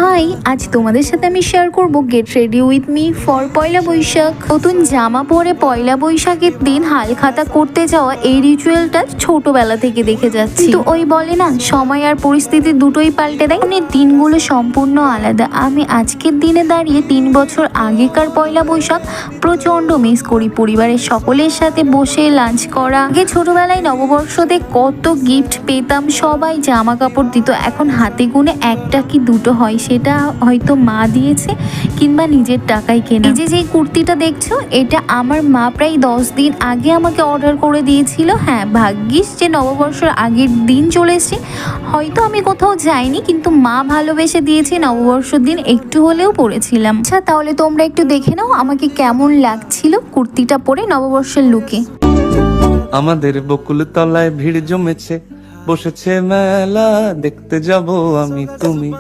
High, আজ তোমাদের সাথে আমি শেয়ার করব get ready with me for Poila Baishakh. নতুন জামা পরে পয়লা বৈশাখের দিন হালখাতা করতে যাওয়া এই রিচুয়ালটা ছোটবেলা থেকে দেখে যাচ্ছি। তো ওই বলে না, সময় আর পরিস্থিতি দুটোই পাল্টে দেয়। মানে দিনগুলো সম্পূর্ণ আলাদা। আমি আজকের দিনে দাঁড়িয়ে 3 বছর আগেকার পয়লা বৈশাখ প্রচন্ড মিস করি। পরিবারের সকলের সাথে বসে লাঞ্চ করা। আগে ছোটবেলায় নববর্ষতে কত গিফট পেতাম, সবাই জামা কাপড় দিত। এখন হাতে গুনে একটা কি দুটো হয়, সেটা হয়তো মা দিয়েছে কিংবা নিজের টাকায় কেনা। এই যে কুর্তিটা দেখছো, এটা আমার মা প্রায় 10 দিন আগে আমাকে অর্ডার করে দিয়েছিল। হ্যাঁ, ভাগ্যিস যে নববর্ষের আগের দিন চলে এসেছে। হয়তো আমি কোথাও যাইনি, কিন্তু মা ভালোবেসে দিয়েছে। নববর্ষের দিন একটু হলেও পরেছিলাম। আচ্ছা, তাহলে তোমরা একটু দেখে নাও আমাকে কেমন লাগছিল কুর্তিটা পরে নববর্ষের লুকে। আমাদের বকুল তলায় ভিড় জমেছে, বসেছে মেলা, দেখতে যাব আমি তুমি।